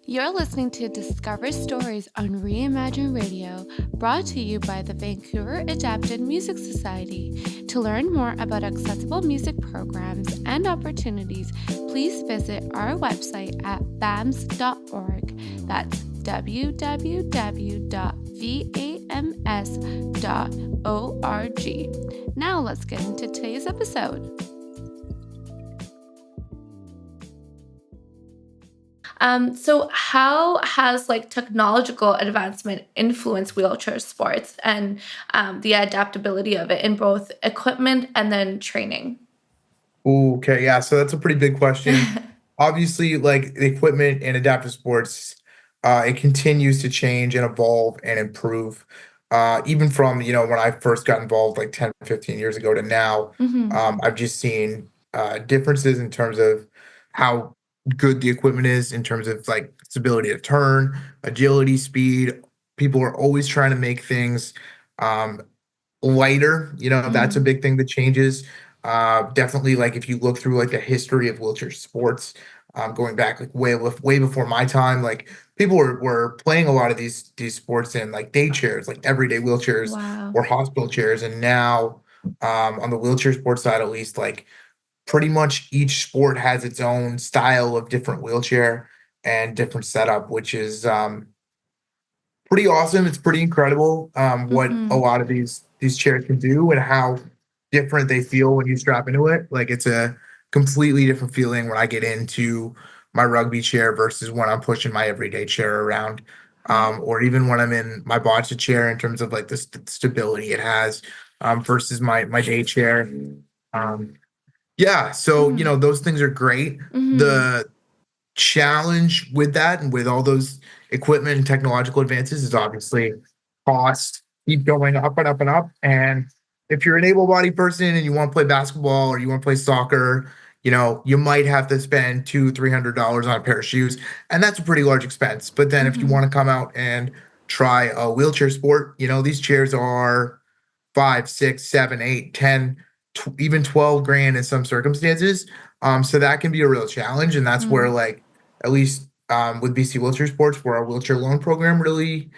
You're listening to Discover Stories on Reimagine Radio, brought to you by the Vancouver Adapted Music Society. To learn more about accessible music programs and opportunities, please visit our website at VAMS.org. That's www.vams.org. Now let's get into today's episode. So how has technological advancement influenced wheelchair sports and the adaptability of it in both equipment and then training? Okay, yeah, so that's a pretty big question. Obviously, like the equipment in adaptive sports, it continues to change and evolve and improve. Even from, when I first got involved like 10, 15 years ago to now, Hmm. I've just seen differences in terms of how good the equipment is, in terms of like its ability to turn, agility, speed. People are always trying to make things um, lighter, that's a Mm. big thing that changes. Definitely, like if you look through like the history of wheelchair sports, going back like way before my time, like people were playing a lot of these sports in like day chairs, like everyday wheelchairs Wow. or hospital chairs, and now on the wheelchair sports side, at least, like pretty much each sport has its own style of different wheelchair and different setup, which is pretty awesome. It's pretty incredible what a Hmm. lot of these chairs can do and how different they feel when you strap into it. Like it's a completely different feeling when I get into my rugby chair versus when I'm pushing my everyday chair around, Right. or even when I'm in my bocce chair in terms of like the stability it has versus my day chair. Um, yeah, so Hmm. those things are great. Hmm. The challenge with that and with all those equipment and technological advances is obviously cost keep going up and up and up. And if you're an able-bodied person and you want to play basketball or you want to play soccer, you might have to spend $200-300 on a pair of shoes, and that's a pretty large expense. But then if you Hmm. want to come out and try a wheelchair sport, these chairs are 5, 6, 7, 8, 10, even 12 grand in some circumstances. So that can be a real challenge. And that's where, Mm. like, at least with BC Wheelchair Sports, where our wheelchair loan program really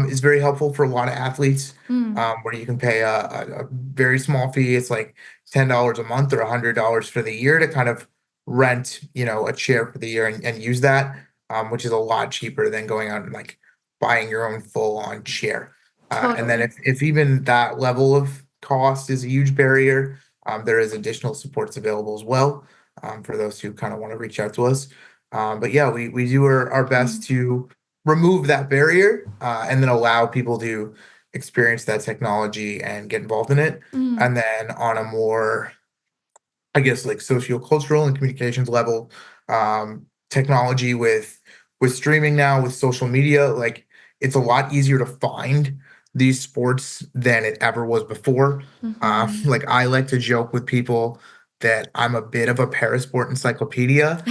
is very helpful for a lot of athletes, Mm. where you can pay a very small fee. It's like $10 a month or $100 for the year to kind of rent, a chair for the year and use that, which is a lot cheaper than going out and like buying your own full on chair. And then Totally. if even that level of cost is a huge barrier, there is additional supports available as well for those who kind of want to reach out to us. But yeah, we do our best Mm. to remove that barrier and then allow people to experience that technology and get involved in it. Mm. And then on a more, I guess, like socio-cultural and communications level, technology with streaming now, with social media, like it's a lot easier to find these sports than it ever was before. Hmm. Like I like to joke with people that I'm a bit of a parasport encyclopedia.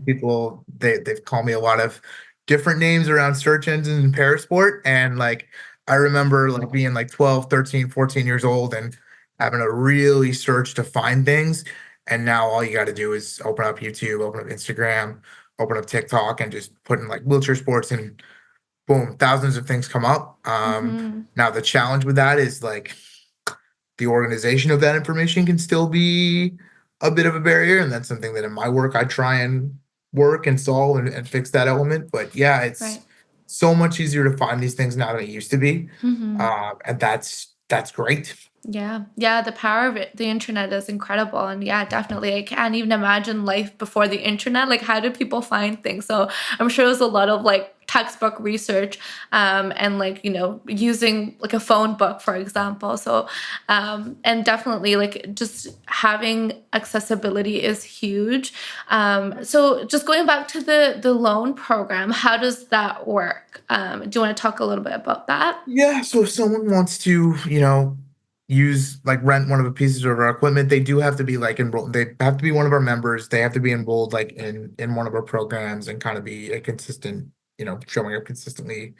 People they've called me a lot of different names around search engines and parasport, and like I remember like being like 12, 13, 14 years old and having to really search to find things. And now all you got to do is open up YouTube, open up Instagram, open up TikTok, and just put in like wheelchair sports, and boom, thousands of things come up. Hmm. Now the challenge with that is like the organization of that information can still be a bit of a barrier, and that's something that in my work I try and work and solve and fix that element. But yeah, it's Right. so much easier to find these things now than it used to be, Hmm. and that's great. Yeah. Yeah. The power of it, the internet is incredible. And yeah, definitely. I can't even imagine life before the internet. Like, how did people find things? So I'm sure it was a lot of textbook research, and using like a phone book, for example. So, and definitely just having accessibility is huge. So just going back to the loan program, how does that work? Do you want to talk a little bit about that? Yeah, so if someone wants to, use like rent one of the pieces of our equipment, they do have to be like enrolled. They have to be one of our members. They have to be enrolled like in one of our programs and kind of be a consistent, showing up consistently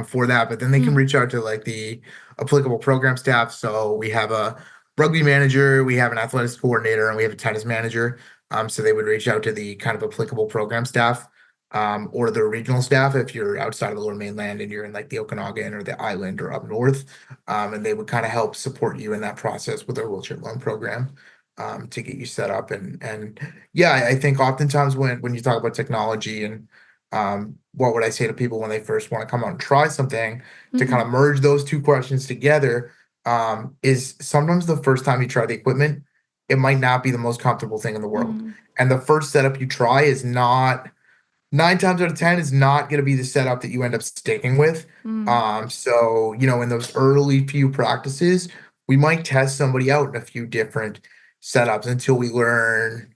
for that. But then they can Mm. reach out to like the applicable program staff. So we have a rugby manager, we have an athletics coordinator, and we have a tennis manager. So they would reach out to the kind of applicable program staff or the regional staff if you're outside of the Lower Mainland and you're in like the Okanagan or the island or up north. And they would kind of help support you in that process with our wheelchair loan program, to get you set up. And yeah, I think oftentimes when you talk about technology and what would I say to people when they first want to come out and try something, to kind Mm-hmm. of merge those two questions together, is sometimes the first time you try the equipment, it might not be the most comfortable thing in the world. Mm-hmm. And the first setup you try is not, 9 times out of 10 is not going to be the setup that you end up sticking with. So, in those early few practices, we might test somebody out in a few different setups until we learn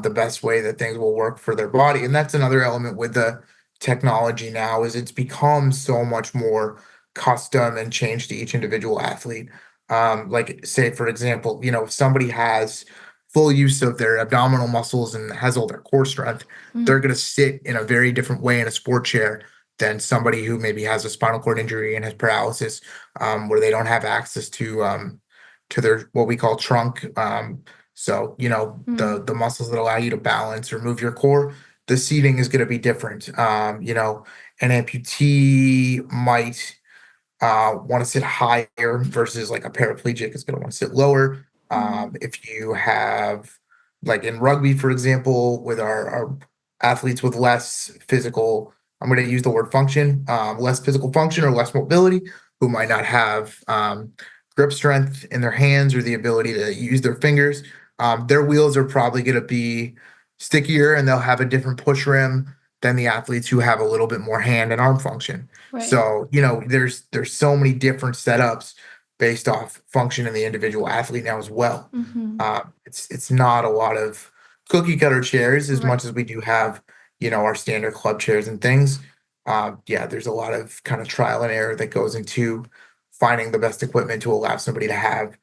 the best way that things will work for their body. And that's another element with the technology now, is it's become so much more custom and changed to each individual athlete. Like say, for example, if somebody has full use of their abdominal muscles and has all their core strength, they're going to sit in a very different way in a sport chair than somebody who maybe has a spinal cord injury and has paralysis, where they don't have access to their what we call trunk. So Mm-hmm. the muscles that allow you to balance or move your core, the seating is going to be different. An amputee might want to sit higher versus like a paraplegic is going to want to sit lower. Mm-hmm. If you have, like in rugby, for example, with our athletes with less physical, I'm going to use the word function, less physical function or less mobility, who might not have grip strength in their hands or the ability to use their fingers, their wheels are probably going to be stickier and they'll have a different push rim than the athletes who have a little bit more hand and arm function. Right. So, there's so many different setups based off function in the individual athlete now as well. Mm-hmm. It's not a lot of cookie cutter chairs as Right. much as we do have, our standard club chairs and things. Yeah, there's a lot of kind of trial and error that goes into finding the best equipment to allow somebody to have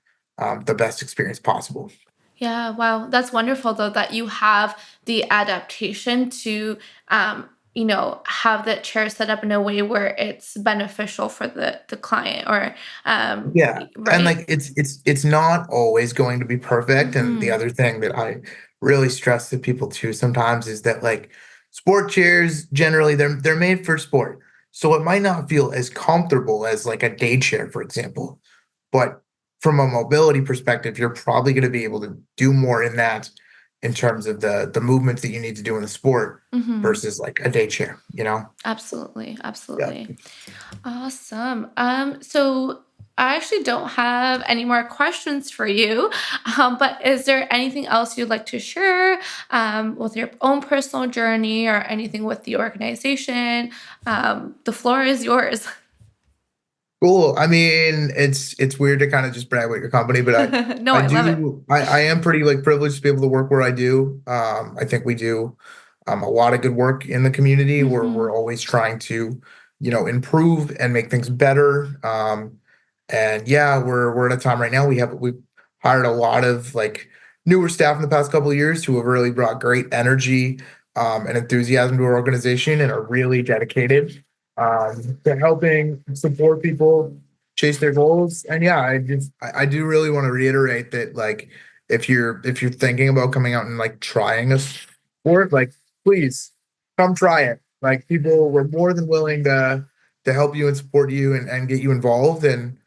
the best experience possible. Yeah, wow. That's wonderful though that you have the adaptation to have the chair set up in a way where it's beneficial for the client or Yeah, and right? like it's not always going to be perfect. And the Mm-hmm. other thing that I really stress to people too sometimes is that like sport chairs generally they're made for sport. So it might not feel as comfortable as like a day chair, for example. But from a mobility perspective, you're probably going to be able to do more in that in terms of the movements that you need to do in the sport Mm-hmm. versus like a day chair. Absolutely, Yeah. absolutely. Awesome. So I actually don't have any more questions for you. But is there anything else you'd like to share with your own personal journey or anything with the organization? The floor is yours. Cool. I mean, it's weird to kind of just brag about your company, but No, I I love it. do I am pretty like privileged to be able to work where I do. I think we do a lot of good work in the community where Mm-hmm. we're always trying to, improve and make things better. And yeah, we're at a time right now we've hired a lot of like newer staff in the past couple of years who have really brought great energy and enthusiasm to our organization and are really dedicated to helping support people chase their goals. And yeah, I do really want to reiterate that like if you're thinking about coming out and like trying a sport, like please come try it. Like people were more than willing to help you and support you and get you involved. And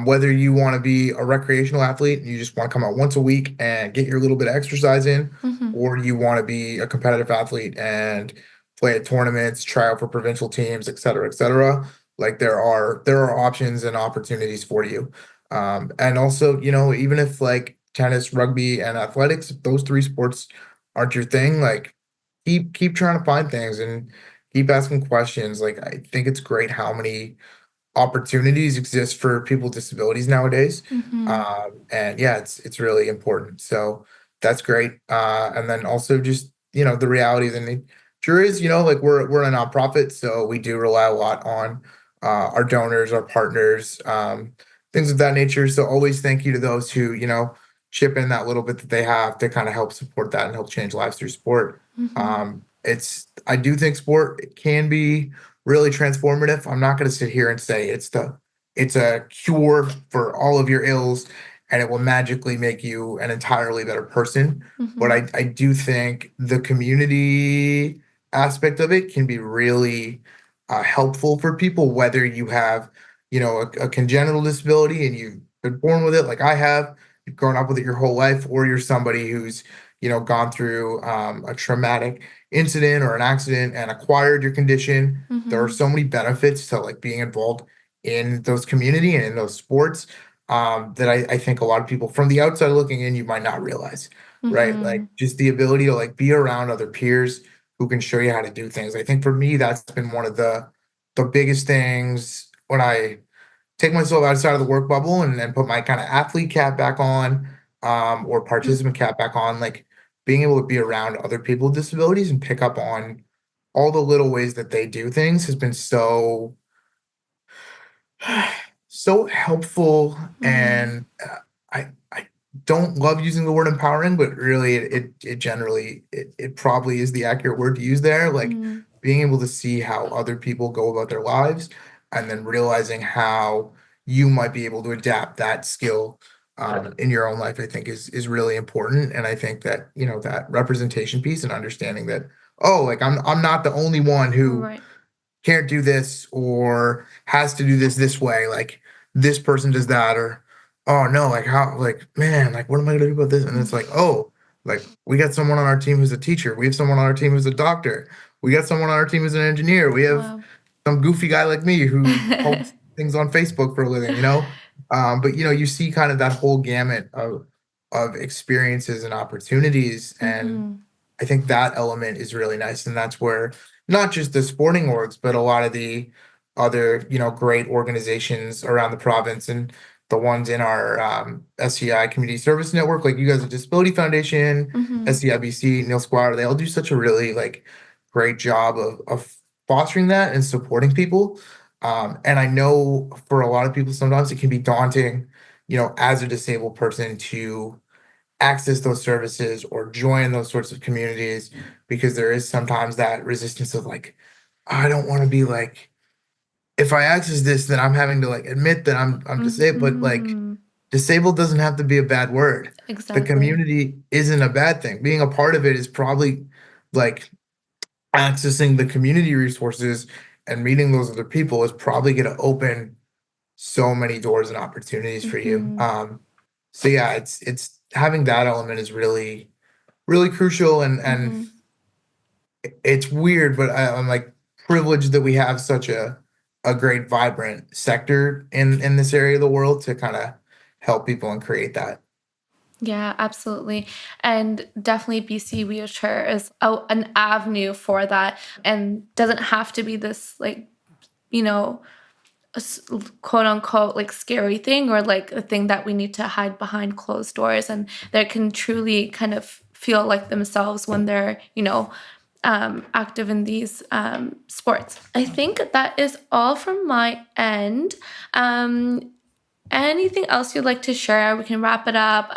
whether you want to be a recreational athlete and you just want to come out once a week and get your little bit of exercise in, Mm-hmm. or you want to be a competitive athlete and play at tournaments, try out for provincial teams, et cetera, et cetera. Like there are options and opportunities for you. And also, even if like tennis, rugby, and athletics, if those three sports aren't your thing, like keep trying to find things and keep asking questions. Like I think it's great how many opportunities exist for people with disabilities nowadays. Mm-hmm. And yeah, it's really important. So that's great. And then also just, the realities and the sure is, like we're a nonprofit, so we do rely a lot on our donors, our partners, things of that nature. So always thank you to those who, chip in that little bit that they have to kind of help support that and help change lives through sport. Mm-hmm. I do think sport can be really transformative. I'm not going to sit here and say it's a cure for all of your ills and it will magically make you an entirely better person. But Mm-hmm. I do think the community aspect of it can be really helpful for people, whether you have, a congenital disability and you've been born with it, like I have, you've grown up with it your whole life, or you're somebody who's, gone through a traumatic incident or an accident and acquired your condition. There are Mm-hmm. so many benefits to like being involved in those community and in those sports that I think a lot of people from the outside looking in, you might not realize, right? Like Mm-hmm. just the ability to like be around other peers who can show you how to do things. I think for me, that's been one of the biggest things when I take myself outside of the work bubble and put my kind of athlete cap back on, or participant cap back on, like being able to be around other people with disabilities and pick up on all the little ways that they do things has been so helpful. Mm-hmm. And I don't love using the word empowering, but really it generally it probably is the accurate word to use there. Like being able to see how other people go about their lives and then realizing how you might be able to adapt that skill in your own life, I think is really important. And I think that, that representation piece and understanding that, oh, like I'm not the only one who Right. can't do this or has to do this way. Like this person does that, or oh no, like how, like man, like what am I gonna do about this? And it's like, oh, like we got someone on our team who's a teacher. We have someone on our team who's a doctor. We got someone on our team who's an engineer. We have Wow. some goofy guy like me who posts things on Facebook for a living. But you see kind of that whole gamut of experiences and opportunities, and Mm-hmm. I think that element is really nice, and that's where not just the sporting orgs, but a lot of the other, great organizations around the province and the ones in our SCI Community Service Network, like you guys at Disability Foundation, Mm-hmm. SCIBC, Neil Squire, they all do such a really like great job of fostering that and supporting people. And I know for a lot of people, sometimes it can be daunting, as a disabled person to access those services or join those sorts of communities because there is sometimes that resistance of like, I don't want to be like, if I access this, then I'm having to like admit that I'm disabled, but like Mm-hmm. disabled doesn't have to be a bad word. The Exactly. community isn't a bad thing. Being a part of it is probably like accessing the community resources and meeting those other people is probably going to open so many doors and opportunities for you. Mm-hmm. So yeah, it's having that element is really really crucial, and Mm-hmm. it's weird, but I'm like privileged that we have such a great vibrant sector in this area of the world to kind of help people and create that. Yeah, absolutely. And definitely BC Wheelchair is an avenue for that and doesn't have to be this like, you know, quote unquote like scary thing or like a thing that we need to hide behind closed doors, and they can truly kind of feel like themselves when they're active in these sports. I think that is all from my end. um, Anything else you'd like to share? We can wrap it up.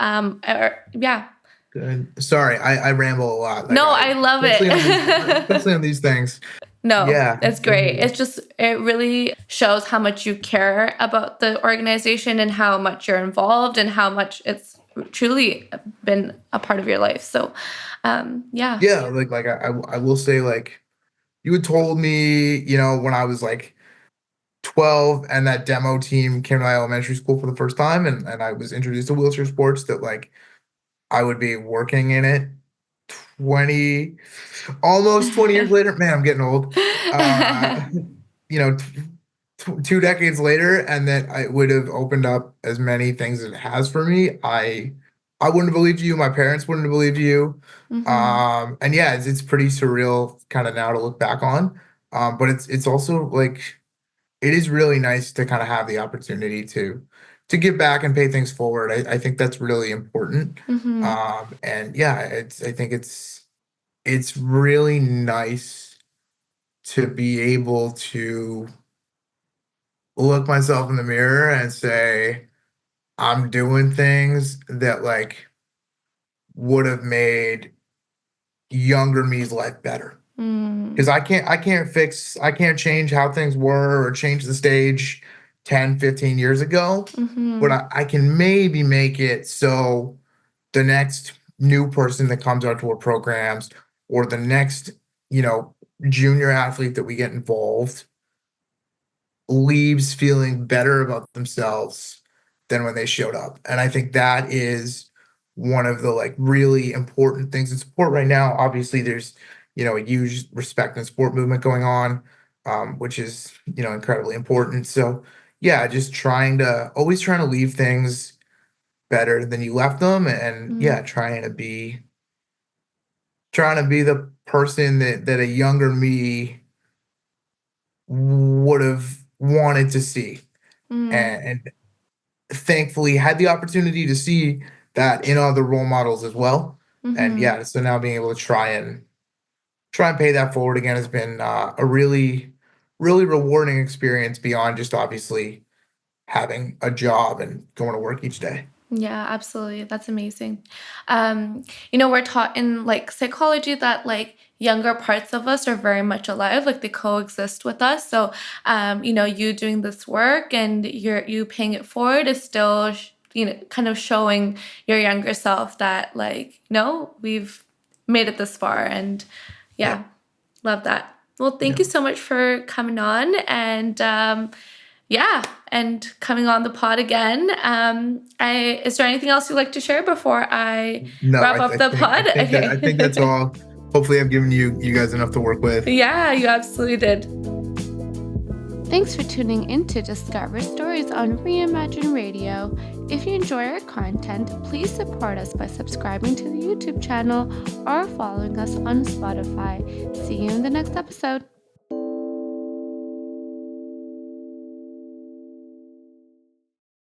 Yeah. Good. Sorry, I ramble a lot, like No, I love especially it. on these things. No, Yeah. it's great. It's just, it really shows how much you care about the organization and how much you're involved and how much it's truly been a part of your life. So, yeah. Yeah, like I will say, like you had told me, when I was like 12 and that demo team came to my elementary school for the first time, and I was introduced to wheelchair sports, that like I would be working in it 20 almost 20 years later. Man, I'm getting old. Uh, you know, 2 decades later, and that I would have opened up as many things as it has for me. I wouldn't have believed you. My parents wouldn't have believed you. Hmm. And yeah, it's pretty surreal kind of now to look back on. But it's also like it is really nice to kind of have the opportunity to give back and pay things forward. I think that's really important. Hmm. And yeah, I think it's really nice to be able to look myself in the mirror and say, I'm doing things that like would have made younger me's life better. Because Mm. I can't change how things were or change the stage 10, 15 years ago, but Hmm. I can maybe make it so the next new person that comes out to our programs or the next, junior athlete that we get involved leaves feeling better about themselves than when they showed up. And I think that is one of the like really important things in sport right now. Obviously, there's a huge respect and sport movement going on, which is incredibly important. So yeah, just always trying to leave things better than you left them, and yeah, Mm, trying to be the person that a younger me would have wanted to see, mm, and thankfully had the opportunity to see that in other role models as well. And mm-hmm. yeah, so now being able to try and pay that forward again has been a really, really rewarding experience beyond just obviously having a job and going to work each day. Yeah, absolutely. That's amazing. We're taught in like psychology that like younger parts of us are very much alive, like they coexist with us. So, you doing this work and you paying it forward is still, kind of showing your younger self that like, no, we've made it this far. And Yeah, yeah, love that. Well, thank yeah. you so much for coming on and yeah, and coming on the pod again. Is there anything else you'd like to share before I No, wrap up the I pod? think that I Okay. think that's all. Hopefully, I've given you guys enough to work with. Yeah, you absolutely did. Thanks for tuning in to Discover Stories on Reimagine Radio. If you enjoy our content, please support us by subscribing to the YouTube channel or following us on Spotify. See you in the next episode.